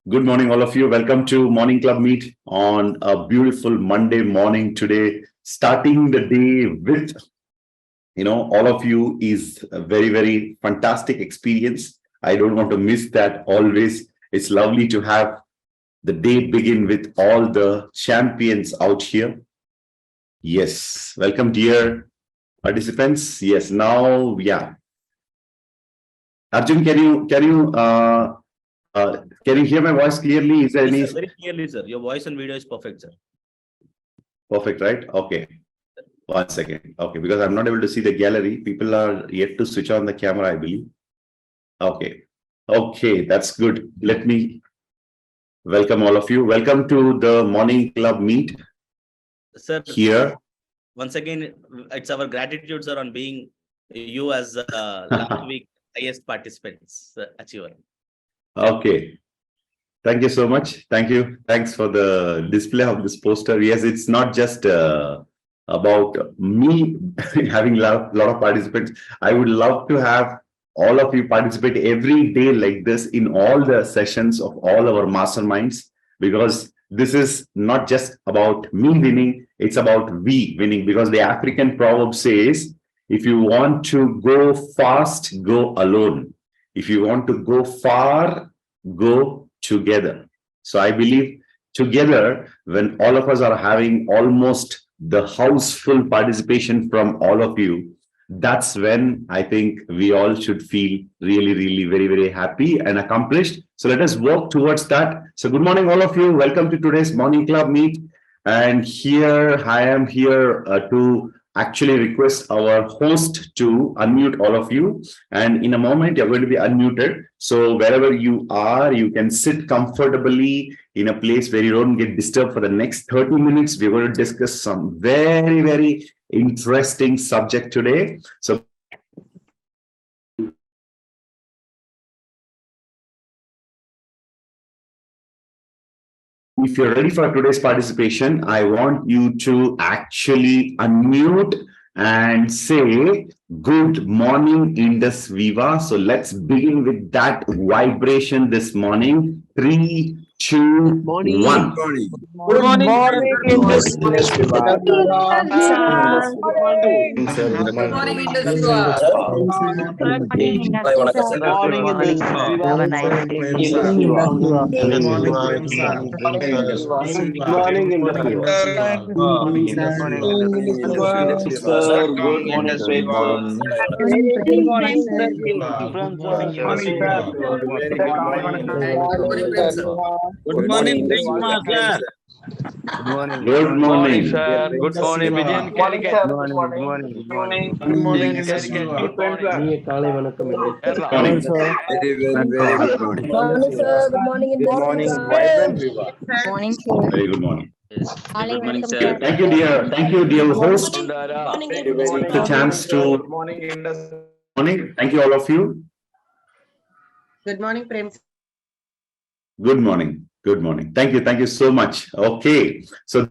Good morning, all of you. Welcome to Morning Club Meet on a beautiful Monday morning today. Starting the day with, all of you is a very, very fantastic experience. I don't want to miss that always. It's lovely to have the day begin with all the champions out here. Yes, welcome, dear participants. Yes, now, Arjun, can you hear my voice clearly? Is there Yes, any? sir, very clearly, sir. Your voice and video is perfect, sir. Perfect, right? Okay. 1 second. Okay, because I'm not able to see the gallery. People are yet to switch on the camera, I believe. Okay. Okay, that's good. Let me welcome all of you. Welcome to the Morning Club Meet Sir, here. once again, it's our gratitude, sir, on being you as last week highest participants achiever. Okay. Thank you so much. Thank you. Thanks for the display of this poster. Yes, it's not just about me having a lot of participants. I would love to have all of you participate every day like this in all the sessions of all our masterminds, because this is not just about me winning, it's about we winning, because the African proverb says, if you want to go fast, go alone. If you want to go far, go together. So I believe together, when all of us are having almost the house full participation from all of you, that's when I think we all should feel really, really very, very happy and accomplished. So let us work towards that. So good morning, all of you. Welcome to today's Morning Club Meet. And here I am here to actually request our host to unmute all of you. And in a moment, you're going to be unmuted. So wherever you are, you can sit comfortably in a place where you don't get disturbed for the next 30 minutes. We're going to discuss some very, very interesting subject today. So if you're ready for today's participation, I want you to actually unmute and say, good morning, IndusViva. So let's begin with that vibration this morning. 3, 2, 1. Good morning, IndusViva. Good morning, IndusViva. Good morning, Prem Kumar, sir. Good morning. sir. Good morning, Vijayan Calicut. Good morning. Good morning, Calicut. Good morning. Kerala. Morning, sir. Morning, sir. Good morning, VibrantViva. Morning, sir. Very good morning. Yes. Good morning, Welcome, sir. Thank you, dear. Thank you, dear host. The chance to Morning, Indus. morning. Thank you, all of you. Good morning, Prem. Good morning. Good morning. Thank you. Thank you so much. Okay. So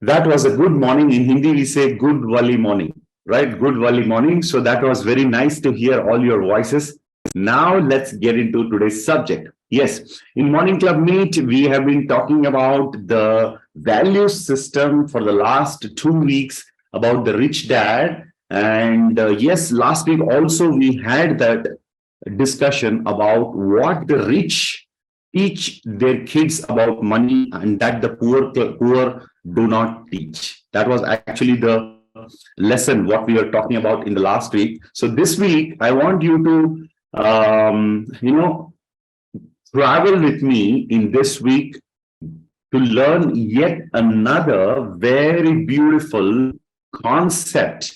that was a good morning. In Hindi, we say good wali morning, right? Good wali morning. So that was very nice to hear all your voices. Now let's get into today's subject. Yes, in Morning Club Meet, we have been talking about the value system for the last 2 weeks about the rich dad. And yes, last week also we had that discussion about what the rich teach their kids about money and that the poor do not teach. That was actually the lesson what we were talking about in the last week. So this week I want you to travel with me in this week to learn yet another very beautiful concept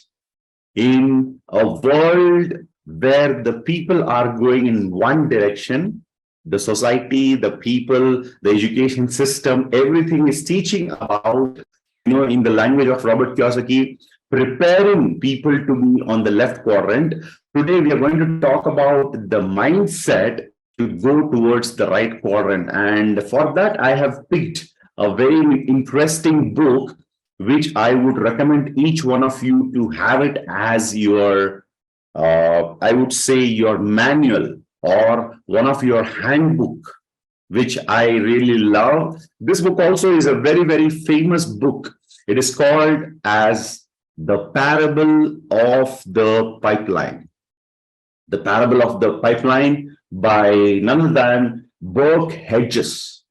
in a world where the people are going in one direction. The society, the people, the education system, everything is teaching about, in the language of Robert Kiyosaki, preparing people to be on the left quadrant. Today, we are going to talk about the mindset to go towards the right quadrant. And for that, I have picked a very interesting book, which I would recommend each one of you to have it as your I would say your manual or one of your handbook, which I really love. This book also is a very, very famous book. It is called as The Parable of the Pipeline. The Parable of the Pipeline by none other than Burke Hedges.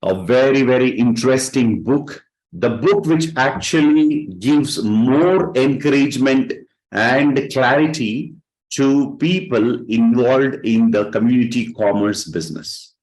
A very, very interesting book. The book which actually gives more encouragement and clarity to people involved in the community commerce business.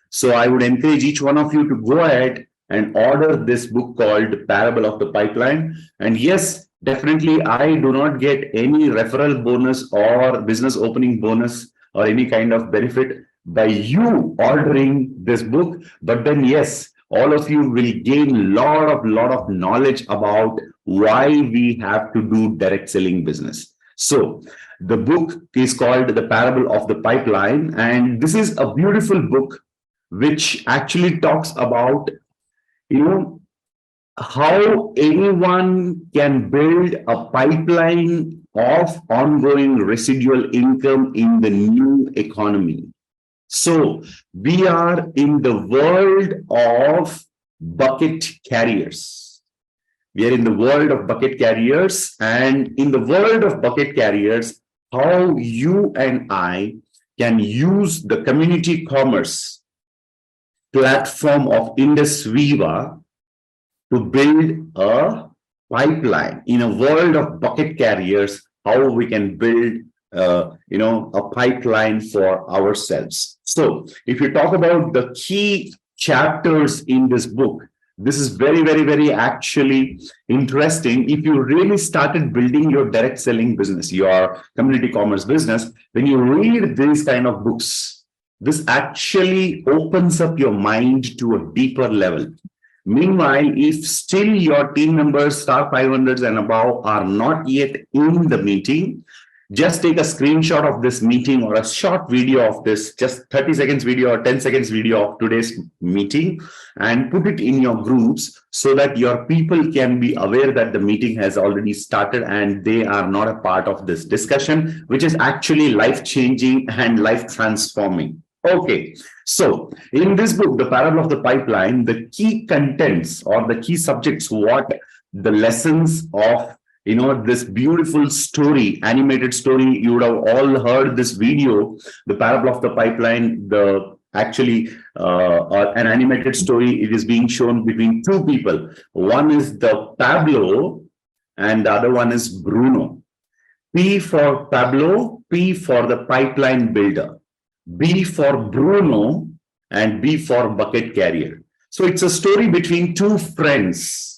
So I would encourage each one of you to go ahead and order this book called Parable of the Pipeline. And yes, definitely, I do not get any referral bonus or business opening bonus or any kind of benefit by you ordering this book. But then, yes, all of you will gain a lot of knowledge about why we have to do direct selling business. So the book is called The Parable of the Pipeline. And this is a beautiful book which actually talks about, how anyone can build a pipeline of ongoing residual income in the new economy. So we are in the world of bucket carriers. We are in the world of bucket carriers, and in the world of bucket carriers, how you and I can use the community commerce platform of IndusViva to build a pipeline in a world of bucket carriers, how we can build a pipeline for ourselves. So if you talk about the key chapters in this book, this is very, very, very actually interesting. If you really started building your direct selling business, your community commerce business, when you read these kind of books, this actually opens up your mind to a deeper level. Meanwhile, if still your team members, star 500s and above, are not yet in the meeting, just take a screenshot of this meeting or a short video of this, just 30 seconds video or 10 seconds video of today's meeting, and put it in your groups so that your people can be aware that the meeting has already started and they are not a part of this discussion, which is actually life-changing and life-transforming. Okay, so in this book, The Parable of the Pipeline, the key contents or the key subjects, what the lessons of this beautiful story, animated story, you would have all heard this video, The Parable of the Pipeline, an animated story. It is being shown between two people. One is the Pablo and the other one is Bruno. P for Pablo, P for the pipeline builder, B for Bruno, and B for bucket carrier. So it's a story between two friends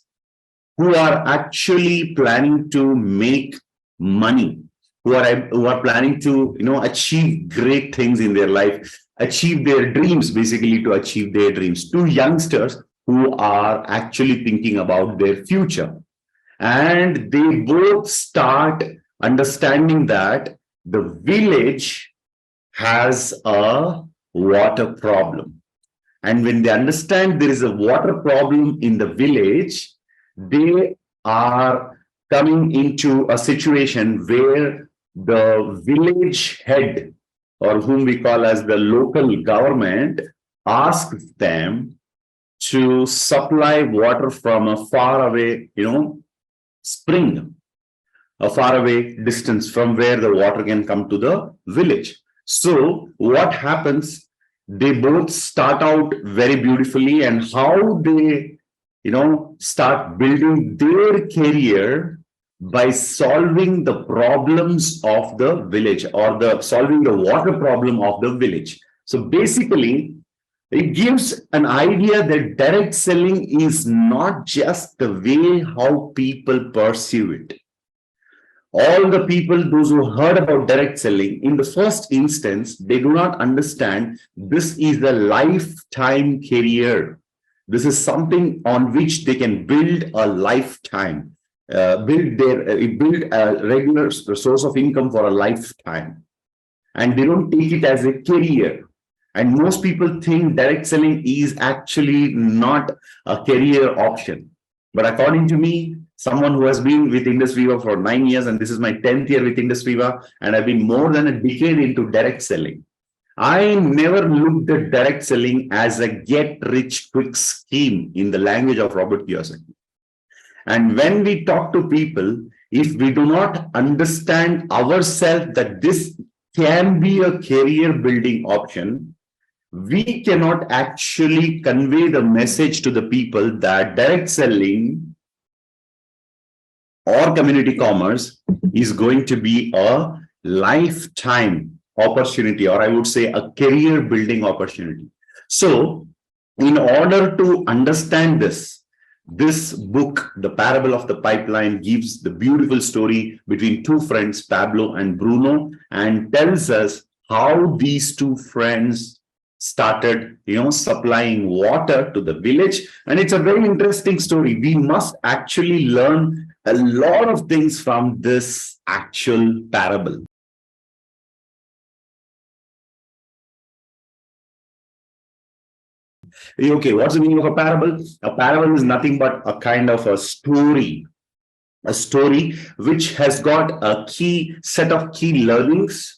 who are actually planning to make money, who are planning to achieve great things in their life, achieve their dreams, basically to achieve their dreams. Two youngsters who are actually thinking about their future. And they both start understanding that the village has a water problem. And when they understand there is a water problem in the village, they are coming into a situation where the village head, or whom we call as the local government, asks them to supply water from a faraway, spring, a faraway distance from where the water can come to the village. So what happens? They both start out very beautifully, and how they start building their career by solving the problems of the village, or solving the water problem of the village. So basically, it gives an idea that direct selling is not just the way how people perceive it. All the people, those who heard about direct selling, in the first instance, they do not understand this is a lifetime career. This is something on which they can build a lifetime, build a regular source of income for a lifetime. And they don't take it as a career. And most people think direct selling is actually not a career option. But according to me, someone who has been with IndusViva for 9 years, and this is my 10th year with IndusViva, and I've been more than a decade into direct selling. I never looked at direct selling as a get-rich-quick scheme in the language of Robert Kiyosaki. And when we talk to people, if we do not understand ourselves that this can be a career-building option, we cannot actually convey the message to the people that direct selling or community commerce is going to be a lifetime opportunity, or I would say a career building opportunity. So in order to understand this book, The Parable of the Pipeline, gives the beautiful story between two friends, Pablo and Bruno, and tells us how these two friends started, supplying water to the village. And it's a very interesting story. We must actually learn a lot of things from this actual parable. Okay, what's the meaning of a parable? A parable is nothing but a kind of a story which has got a set of key learnings.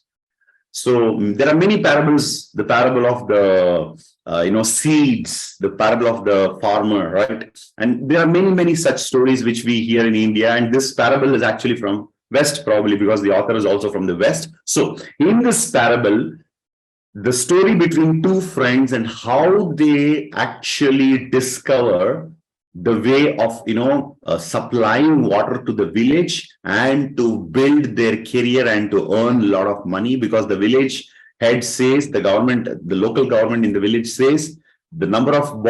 So there are many parables, the parable of the seeds, the parable of the farmer, right? And there are many such stories which we hear in India, and this parable is actually from West, probably because the author is also from the West. So in this parable, the story between two friends and how they actually discover the way of supplying water to the village and to build their career and to earn a lot of money, because the village head says, the local government in the village says, the number of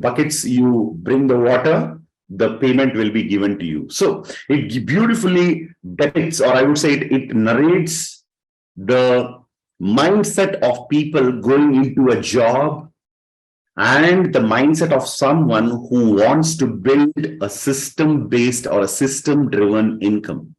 buckets you bring the water, the payment will be given to you. So it beautifully depicts, or I would say it narrates the mindset of people going into a job and the mindset of someone who wants to build a system-based or a system-driven income.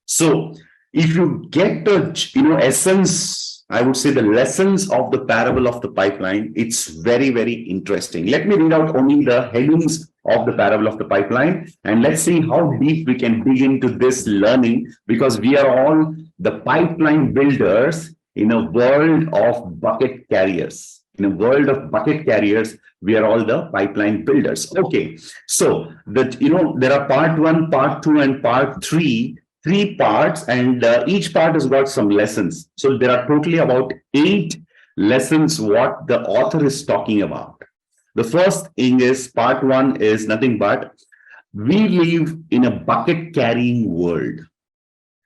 So if you get the essence, I would say the lessons of the parable of the pipeline, it's very interesting. Let me read out only the headings of the parable of the pipeline, and let's see how deep we can dig into this learning, because we are all the pipeline builders in a world of bucket carriers. In a world of bucket carriers, we are all the pipeline builders. Okay, so that there are part 1, part 2, and part 3, 3 parts, and each part has got some lessons. So there are totally about 8 lessons what the author is talking about. The first thing is, part 1 is nothing but we live in a bucket carrying world.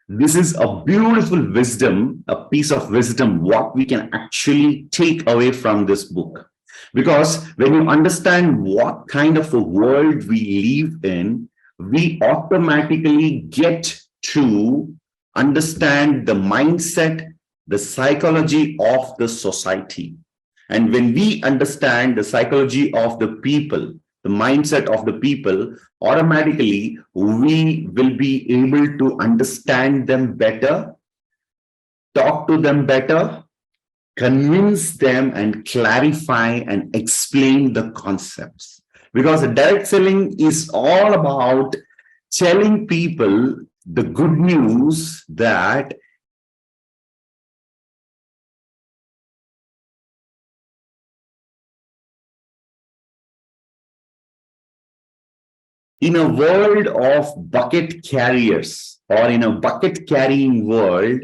This is a beautiful wisdom, a piece of wisdom, what we can actually take away from this book. Because when you understand what kind of a world we live in, we automatically get to understand the mindset, the psychology of the society. And when we understand the psychology of the people, the mindset of the people, automatically we will be able to understand them better, talk to them better, convince them, and clarify and explain the concepts. Because direct selling is all about telling people the good news that in a world of bucket carriers, or in a bucket carrying world,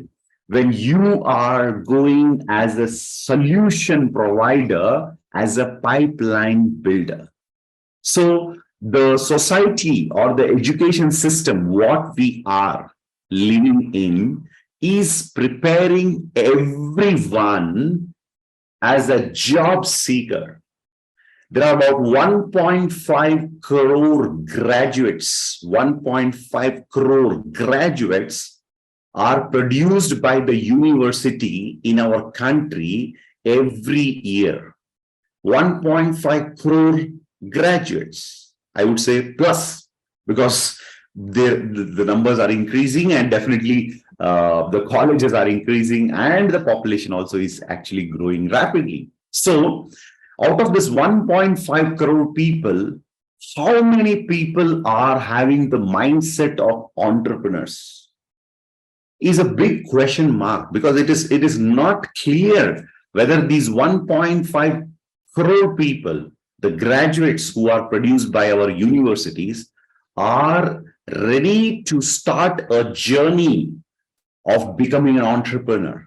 when you are going as a solution provider, as a pipeline builder. So the society or the education system, what we are living in, is preparing everyone as a job seeker. There are about 1.5 crore graduates. 1.5 crore graduates are produced by the university in our country every year. 1.5 crore graduates, I would say plus, because the numbers are increasing, and definitely the colleges are increasing, and the population also is actually growing rapidly. So out of this 1.5 crore people, how many people are having the mindset of entrepreneurs is a big question mark, because it is not clear whether these 1.5 crore people, the graduates who are produced by our universities, are ready to start a journey of becoming an entrepreneur.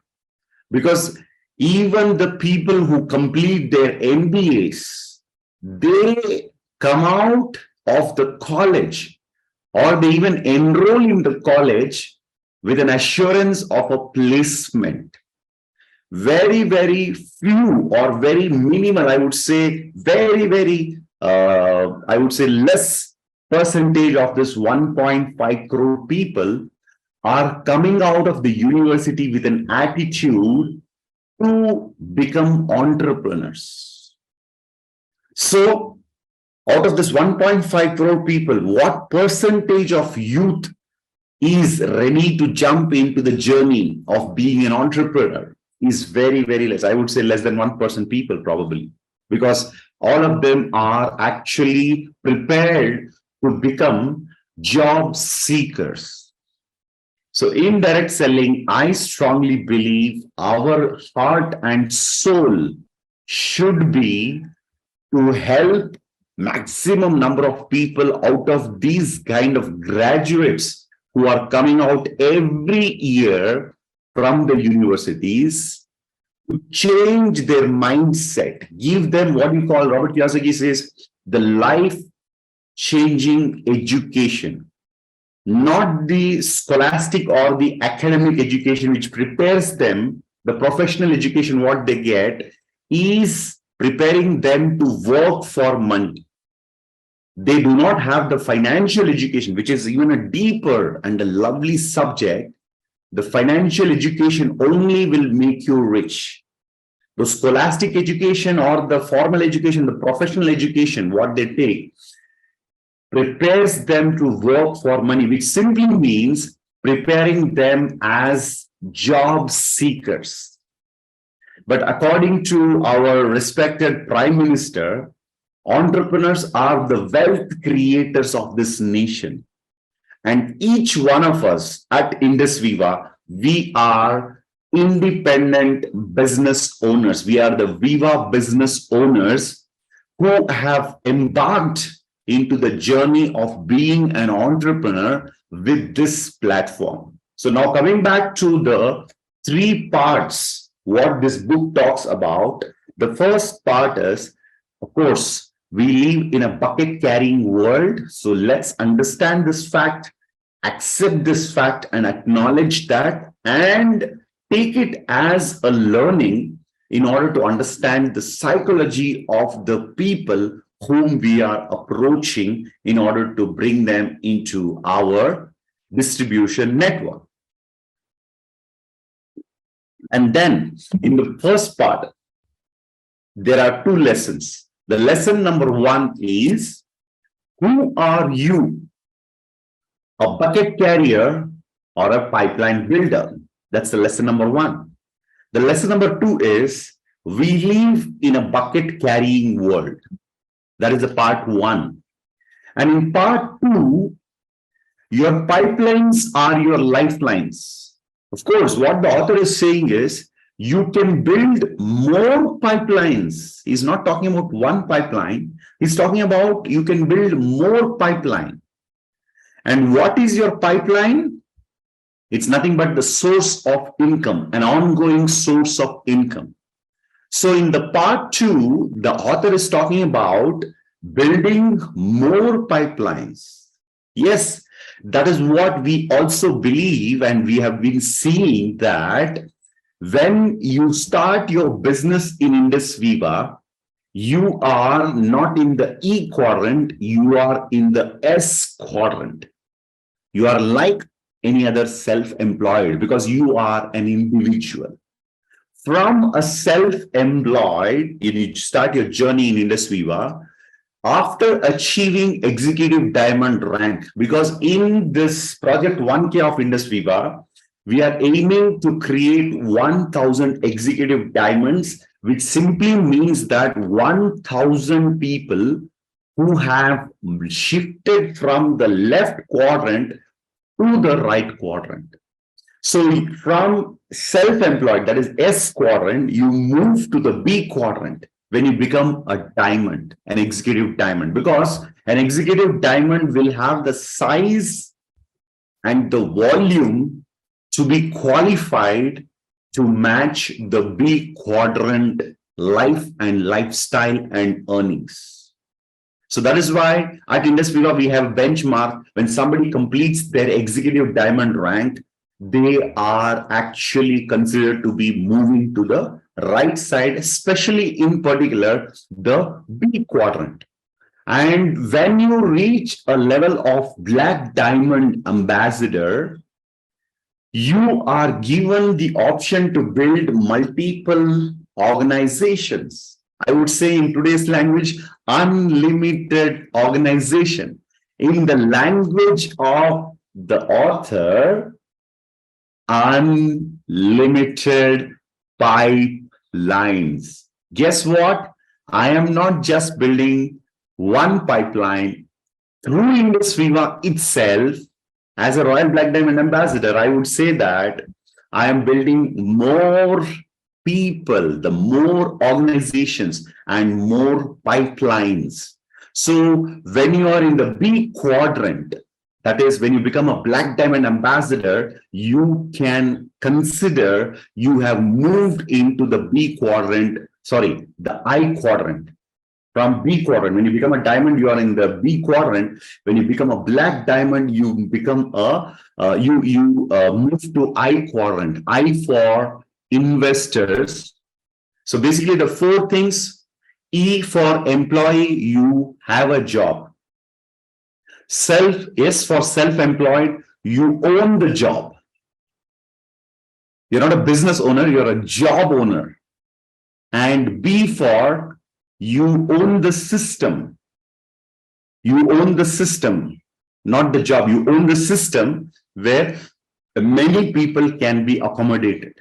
Because even the people who complete their MBAs, they come out of the college, or they even enroll in the college with an assurance of a placement. Very, very few, or very minimal, I would say, I would say less percentage of this 1.5 crore people are coming out of the university with an attitude to become entrepreneurs. So, out of this 1.5 crore people, what percentage of youth is ready to jump into the journey of being an entrepreneur is very, very less. I would say less than 1% people probably, because all of them are actually prepared to become job seekers. So indirect selling, I strongly believe our heart and soul should be to help maximum number of people out of these kind of graduates who are coming out every year from the universities, to change their mindset, give them what we call, Robert Kiyosaki says, the life-changing education. Not the scholastic or the academic education which prepares them, the professional education what they get is preparing them to work for money. They do not have the financial education, which is even a deeper and a lovely subject. The financial education only will make you rich. The scholastic education or the formal education, the professional education, what they take, prepares them to work for money, which simply means preparing them as job seekers. But according to our respected Prime Minister, entrepreneurs are the wealth creators of this nation. And each one of us at IndusViva, we are independent business owners. We are the Viva business owners who have embarked into the journey of being an entrepreneur with this platform. So now coming back to the three parts, what this book talks about, the first part is, of course, we live in a bucket carrying world. So let's understand this fact, accept this fact and acknowledge that, and take it as a learning in order to understand the psychology of the people whom we are approaching in order to bring them into our distribution network. And then in the first part, there are two lessons. The lesson number one is, who are you? A bucket carrier or a pipeline builder? That's the lesson number one. The lesson number two is, we live in a bucket carrying world. That is the part one. And in part two, your pipelines are your lifelines. Of course, what the author is saying is, you can build more pipelines. He's not talking about one pipeline. He's talking about you can build more pipeline. And what is your pipeline? It's nothing but the source of income, an ongoing source of income. So in the part two, the author is talking about building more pipelines. Yes, that is what we also believe, and we have been seeing that when you start your business in IndusViva, you are not in the E quadrant, you are in the S quadrant. You are like any other self-employed because you are an individual. From a self-employed, you start your journey in IndusViva after achieving executive diamond rank, because in this project 1K of IndusViva, we are aiming to create 1,000 executive diamonds, which simply means that 1,000 people who have shifted from the left quadrant to the right quadrant. So from self-employed, that is S quadrant, you move to the B quadrant when you become a diamond, an executive diamond, because an executive diamond will have the size and the volume to be qualified to match the B quadrant life and lifestyle and earnings. So that is why at IndusViva we have benchmark. When somebody completes their executive diamond rank, they are actually considered to be moving to the right side, especially in particular the B quadrant. And when you reach a level of black diamond ambassador, you are given the option to build multiple organizations. I would say in today's language, unlimited organization. In the language of the author, unlimited pipelines. Guess what? I am not just building one pipeline through IndusViva itself. As a Royal Black Diamond Ambassador, I would say that I am building more people, the more organizations and more pipelines. So when you are in the B quadrant, that is, when you become a Black Diamond Ambassador, you can consider you have moved into the B quadrant, sorry, the I quadrant. From B quadrant, when you become a diamond, you are in the B quadrant. When you become a black diamond, you become a move to I quadrant. I for investors. So basically, the four things: E for employee, you have a job. S for self-employed, you own the job. You're not a business owner; you're a job owner. And B for you own the system. You own the system, not the job. You own the system where many people can be accommodated.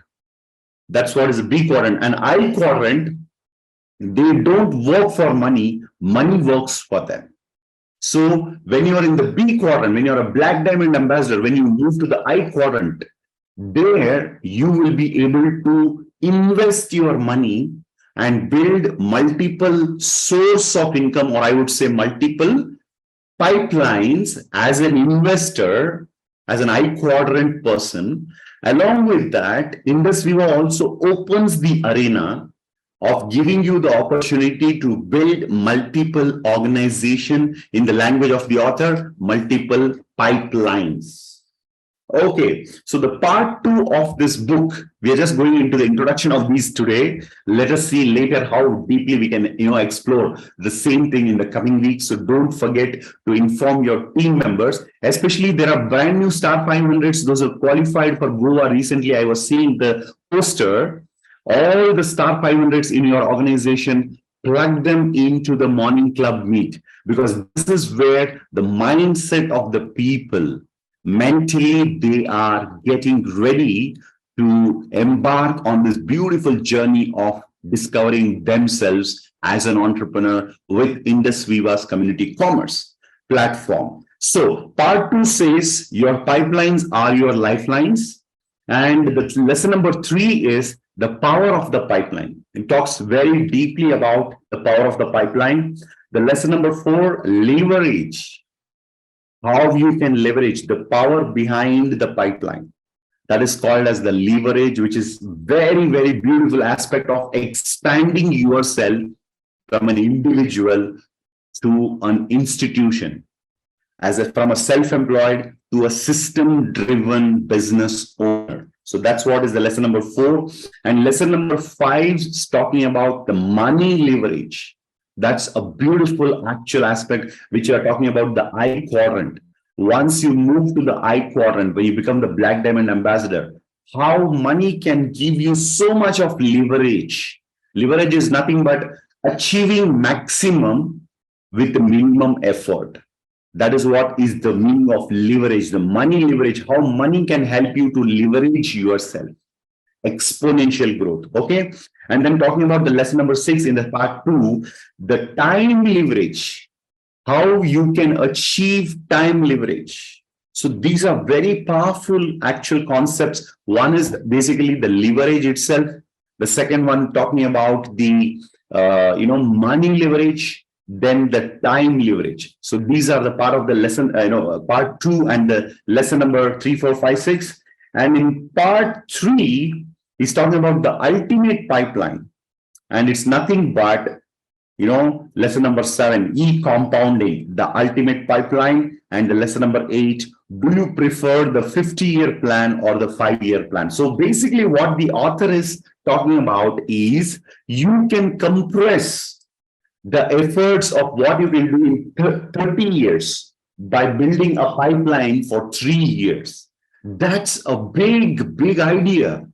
That's what is a B quadrant. And I quadrant, they don't work for money, money works for them. So when you are in the B quadrant, when you're a Black Diamond Ambassador, when you move to the I quadrant, there you will be able to invest your money and build multiple source of income, or I would say multiple pipelines as an investor, as an I quadrant person. Along with that, IndusViva also opens the arena of giving you the opportunity to build multiple organization, in the language of the author, multiple pipelines. Okay, so the part 2 of this book, we are just going into the introduction of these today. Let us see later how deeply we can, explore the same thing in the coming weeks. So don't forget to inform your team members, especially there are brand new Star 500s. Those are qualified for Goa. Recently, I was seeing the poster. All the Star 500s in your organization, plug them into the morning club meet, because this is where the mindset of the people, mentally, they are getting ready to embark on this beautiful journey of discovering themselves as an entrepreneur with IndusViva's community commerce platform. So part 2 says your pipelines are your lifelines. And the lesson number 3 is the power of the pipeline. It talks very deeply about the power of the pipeline. The lesson number 4, leverage. How you can leverage the power behind the pipeline. That is called as the leverage, which is very, very beautiful aspect of expanding yourself from an individual to an institution, from a self-employed to a system-driven business owner. So that's what is the lesson number 4. And lesson number 5 is talking about the money leverage. That's a beautiful actual aspect which you are talking about, the I quadrant. Once you move to the I quadrant, when you become the Black Diamond Ambassador, how money can give you so much of leverage. Leverage is nothing but achieving maximum with the minimum effort. That is what is the meaning of leverage, the money leverage, how money can help you to leverage yourself. Exponential growth. Okay. And then talking about the lesson number 6 in the part 2, the time leverage. how you can achieve time leverage. So these are very powerful actual concepts. One is basically the leverage itself. The second one talking about the money leverage, then the time leverage. So these are the part of the lesson, part 2 and the lesson number 3, 4, 5, 6. And in part 3, he's talking about the ultimate pipeline. And it's nothing but, lesson number 7, compounding, the ultimate pipeline. And the lesson number 8, do you prefer the 50-year plan or the 5-year plan? So basically what the author is talking about is you can compress the efforts of what you can do in 30 years by building a pipeline for 3 years. That's a big, big idea.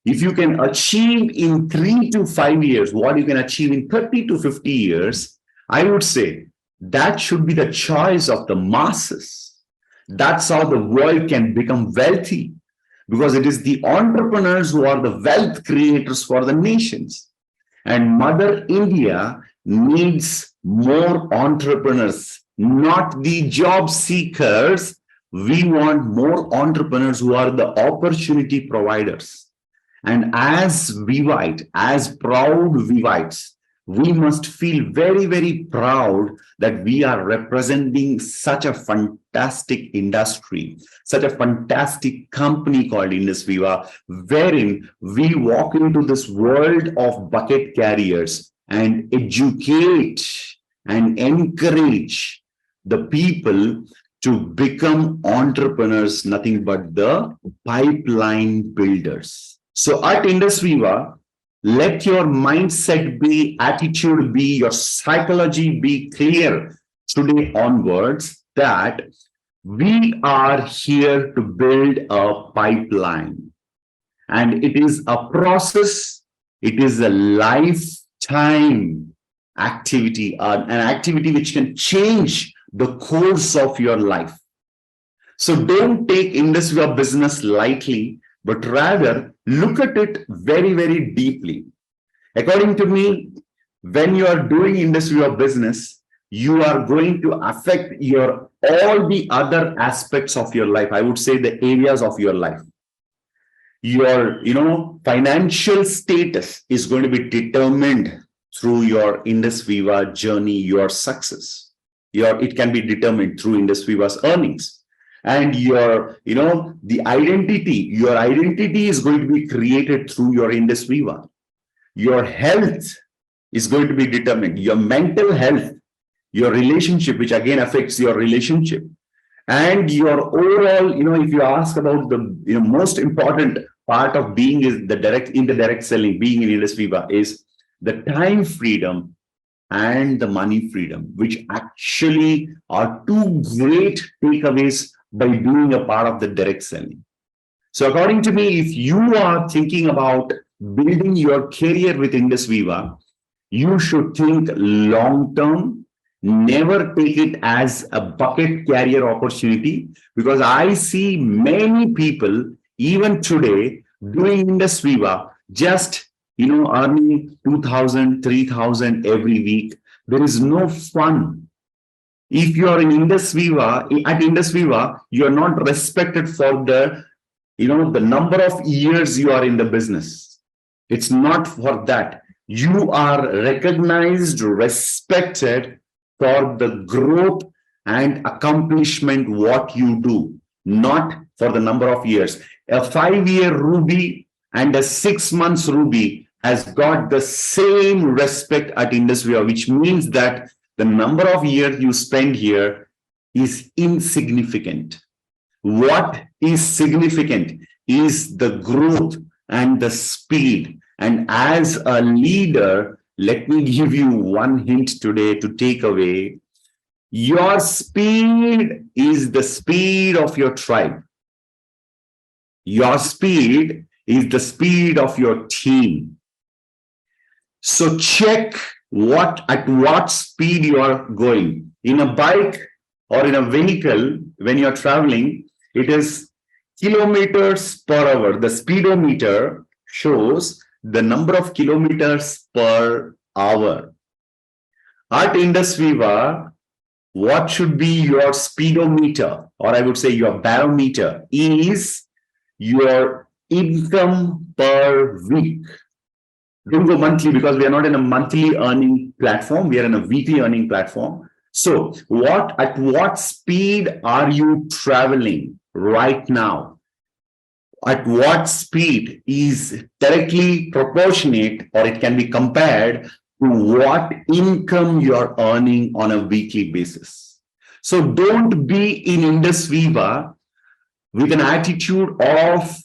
If you can achieve in 3 to 5 years what you can achieve in 30 to 50 years, I would say that should be the choice of the masses. That's how the world can become wealthy, because it is the entrepreneurs who are the wealth creators for the nations. And Mother India needs more entrepreneurs, not the job seekers. We want more entrepreneurs who are the opportunity providers. And as Vivite, as proud Vivites, we must feel very, very proud that we are representing such a fantastic industry, such a fantastic company called IndusViva, wherein we walk into this world of bucket carriers and educate and encourage the people to become entrepreneurs, nothing but the pipeline builders. So at IndusViva, let your mindset be, attitude be, your psychology be clear today onwards that we are here to build a pipeline. And it is a process, it is a lifetime activity, an activity which can change the course of your life. So don't take IndusViva business lightly, but rather look at it very, very deeply. According to me, when you are doing IndusViva business, you are going to affect all the other aspects of your life. I would say the areas of your life. Your, financial status is going to be determined through your IndusViva journey, your success. It can be determined through IndusViva's earnings. And your identity is going to be created through your IndusViva. Your health is going to be determined. Your mental health, your relationship, which again affects your relationship, and your overall, if you ask about the most important part of being is the direct selling, being in IndusViva, is the time freedom and the money freedom, which actually are two great takeaways by being a part of the direct selling. So according to me, if you are thinking about building your career with IndusViva, you should think long-term. Never take it as a bucket carrier opportunity, because I see many people, even today, doing IndusViva, just, earning 2,000, 3,000 every week. There is no fun. If you are in IndusViva, at IndusViva, you are not respected for the number of years you are in the business. It's not for that. You are recognized, respected for the growth and accomplishment what you do, not for the number of years. A 5-year Ruby and a 6 months Ruby has got the same respect at IndusViva, which means that the number of years you spend here is insignificant. What is significant is the growth and the speed. And as a leader, let me give you one hint today to take away. Your speed is the speed of your tribe. Your speed is the speed of your team. So check at what speed you are going. In a bike or in a vehicle, when you're traveling, it is kilometers per hour. The speedometer shows the number of kilometers per hour. At IndusViva, what should be your speedometer, or I would say your barometer, is your income per week. Don't go monthly, because we are not in a monthly earning platform. We are in a weekly earning platform. So at what speed are you traveling right now? At what speed is directly proportionate, or it can be compared to what income you're earning on a weekly basis. So don't be in IndusViva with an attitude of,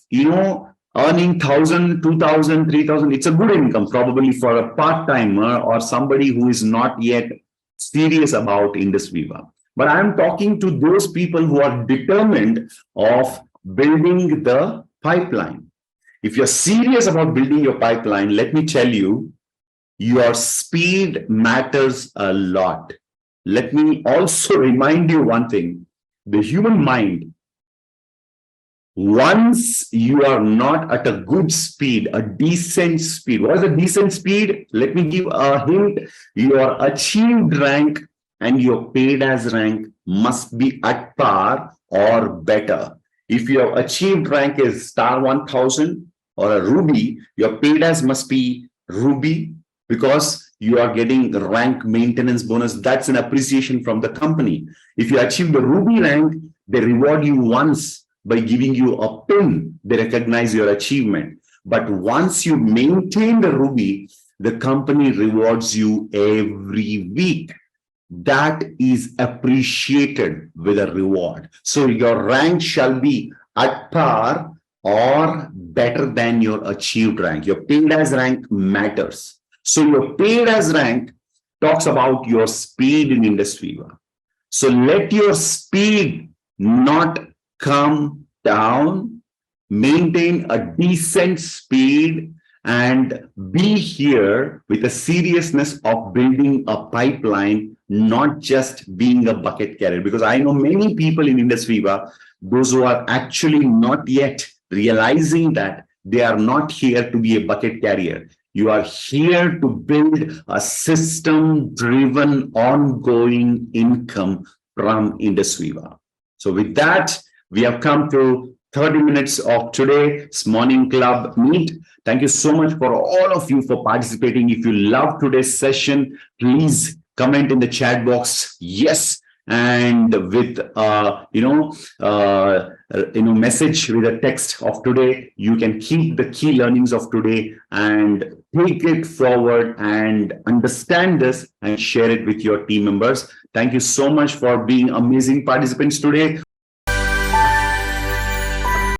earning 1,000, 2,000, 3,000. It's a good income probably for a part-timer or somebody who is not yet serious about IndusViva. But I'm talking to those people who are determined of building the pipeline. If you're serious about building your pipeline, let me tell you, your speed matters a lot. Let me also remind you one thing. The human mind, once you are not at a good speed, a decent speed. What is a decent speed? Let me give a hint. Your achieved rank and your paid as rank must be at par or better. If your achieved rank is star 1000 or a ruby, your paid as must be ruby, because you are getting the rank maintenance bonus. That's an appreciation from the company. If you achieve the ruby rank, they reward you once by giving you a pin. They recognize your achievement. But once you maintain the ruby, the company rewards you every week. That is appreciated with a reward. So your rank shall be at par or better than your achieved rank. Your paid as rank matters. So your paid as rank talks about your speed in IndusViva. So let your speed not come down. Maintain a decent speed and be here with a seriousness of building a pipeline, not just being a bucket carrier. Because I know many people in IndusViva, those who are actually not yet realizing that they are not here to be a bucket carrier. You are here to build a system-driven, ongoing income from IndusViva. So with that, we have come to 30 minutes of today's morning club meet. Thank you so much for all of you for participating. If you love today's session, please comment in the chat box yes, and with message with a text of today. You can keep the key learnings of today and take it forward and understand this and share it with your team members. Thank you so much for being amazing participants today.